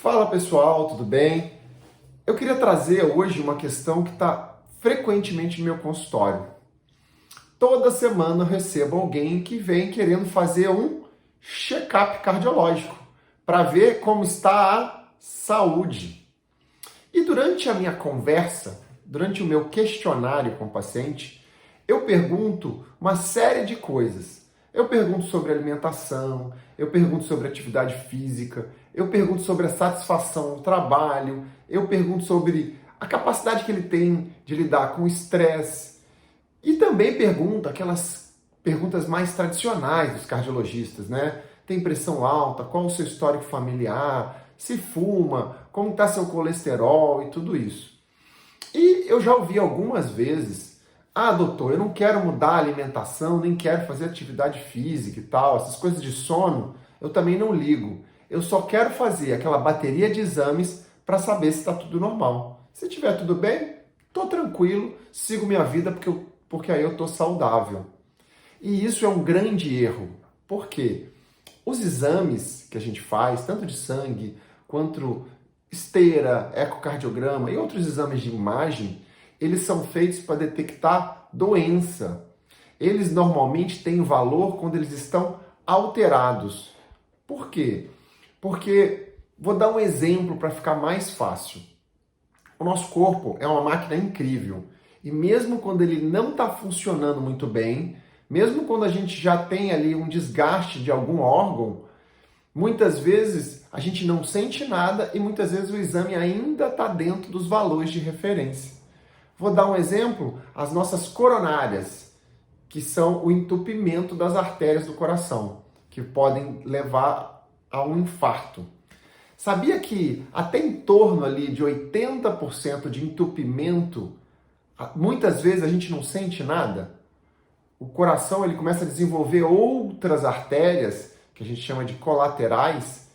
Fala pessoal, tudo bem? Eu queria trazer hoje uma questão que está frequentemente no meu consultório. Toda semana eu recebo alguém que vem querendo fazer um check-up cardiológico para ver como está a saúde. E durante a minha conversa, durante o meu questionário com o paciente, eu pergunto uma série de coisas. Eu pergunto sobre alimentação, eu pergunto sobre atividade física, eu pergunto sobre a satisfação no trabalho, eu pergunto sobre a capacidade que ele tem de lidar com o estresse e também pergunto aquelas perguntas mais tradicionais dos cardiologistas, né? Tem pressão alta? Qual o seu histórico familiar? Se fuma? Como está seu colesterol e tudo isso? E eu já ouvi algumas vezes: ah, doutor, eu não quero mudar a alimentação, nem quero fazer atividade física e tal, essas coisas de sono, eu também não ligo. Eu só quero fazer aquela bateria de exames para saber se está tudo normal. Se tiver tudo bem, estou tranquilo, sigo minha vida porque aí eu estou saudável. E isso é um grande erro. Por quê? Os exames que a gente faz, tanto de sangue quanto esteira, ecocardiograma e outros exames de imagem, eles são feitos para detectar doença. Eles normalmente têm valor quando eles estão alterados. Por quê? Porque, vou dar um exemplo para ficar mais fácil. O nosso corpo é uma máquina incrível. E mesmo quando ele não está funcionando muito bem, mesmo quando a gente já tem ali um desgaste de algum órgão, muitas vezes a gente não sente nada e muitas vezes o exame ainda está dentro dos valores de referência. Vou dar um exemplo: as nossas coronárias, que são o entupimento das artérias do coração, que podem levar a um infarto. Sabia que até em torno ali de 80% de entupimento, muitas vezes a gente não sente nada? O coração ele começa a desenvolver outras artérias, que a gente chama de colaterais,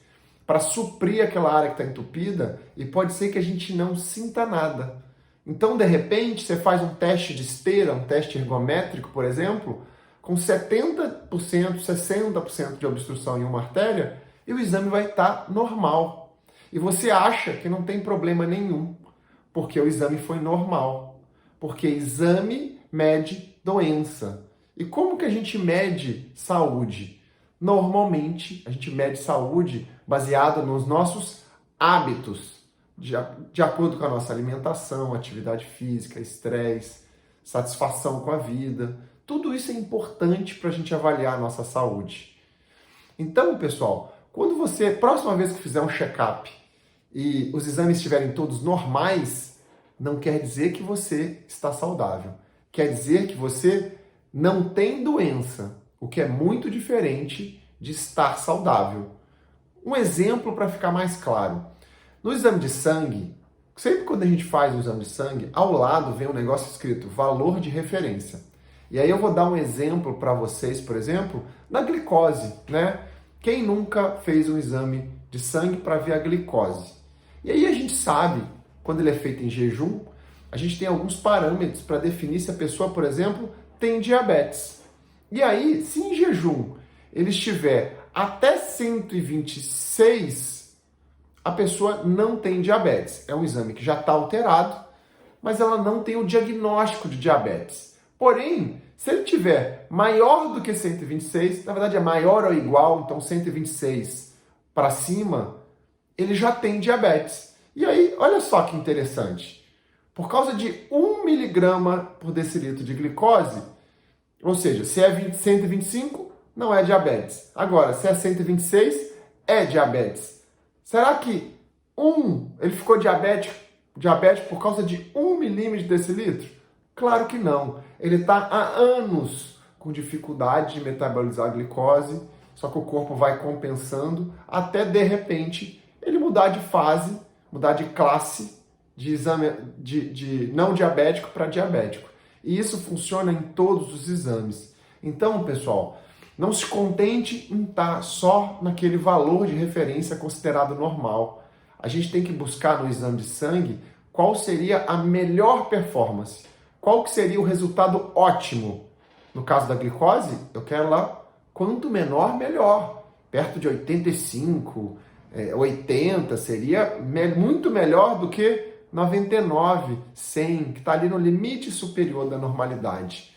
para suprir aquela área que está entupida, e pode ser que a gente não sinta nada. Então, de repente, você faz um teste de esteira, um teste ergométrico, por exemplo, com 70%, 60% de obstrução em uma artéria, e o exame vai estar normal. E você acha que não tem problema nenhum, porque o exame foi normal. Porque exame mede doença. E como que a gente mede saúde? Normalmente, a gente mede saúde baseado nos nossos hábitos, de acordo com a nossa alimentação, atividade física, estresse, satisfação com a vida. Tudo isso é importante para a gente avaliar a nossa saúde. Então, pessoal, quando você, próxima vez que fizer um check-up e os exames estiverem todos normais, não quer dizer que você está saudável. Quer dizer que você não tem doença, o que é muito diferente de estar saudável. Um exemplo para ficar mais claro. No exame de sangue, sempre quando a gente faz o exame de sangue, ao lado vem um negócio escrito valor de referência. E aí eu vou dar um exemplo para vocês, por exemplo, da glicose, né? Quem nunca fez um exame de sangue para ver a glicose? E aí a gente sabe, quando ele é feito em jejum, a gente tem alguns parâmetros para definir se a pessoa, por exemplo, tem diabetes. E aí, se em jejum ele estiver até 126, a pessoa não tem diabetes. É um exame que já está alterado, mas ela não tem o diagnóstico de diabetes. Porém, se ele tiver maior do que 126, na verdade é maior ou igual, então 126 para cima, ele já tem diabetes. E aí, olha só que interessante. Por causa de 1 miligrama por decilitro de glicose, ou seja, se é 125, não é diabetes. Agora, se é 126, é diabetes. Será que ele ficou diabético por causa de 1 milímetro de decilitro? Claro que não. Ele está há anos com dificuldade de metabolizar a glicose, só que o corpo vai compensando até, de repente, ele mudar de fase, mudar de classe de exame de não diabético para diabético. E isso funciona em todos os exames. Então, pessoal, não se contente em estar só naquele valor de referência considerado normal. A gente tem que buscar no exame de sangue qual seria a melhor performance, qual que seria o resultado ótimo. No caso da glicose, eu quero lá quanto menor, melhor. Perto de 85, 80, seria muito melhor do que 99, 100, que está ali no limite superior da normalidade.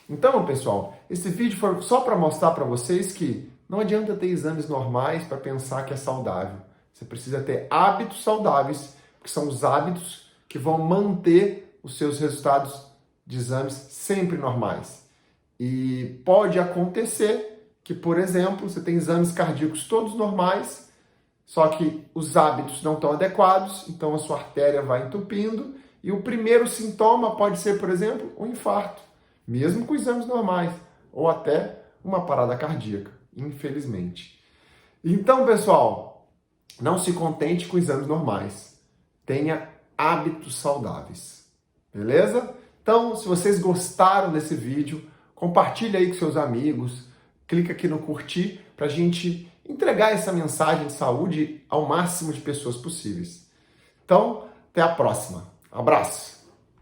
Então, pessoal, esse vídeo foi só para mostrar para vocês que não adianta ter exames normais para pensar que é saudável. Você precisa ter hábitos saudáveis, que são os hábitos que vão manter os seus resultados de exames sempre normais. E pode acontecer que, por exemplo, você tem exames cardíacos todos normais, só que os hábitos não estão adequados, então a sua artéria vai entupindo, e o primeiro sintoma pode ser, por exemplo, um infarto, mesmo com exames normais, ou até uma parada cardíaca, infelizmente. Então, pessoal, não se contente com exames normais. Tenha hábitos saudáveis. Beleza? Então, se vocês gostaram desse vídeo, compartilhe aí com seus amigos, clica aqui no curtir para a gente entregar essa mensagem de saúde ao máximo de pessoas possíveis. Então, até a próxima. Abraço!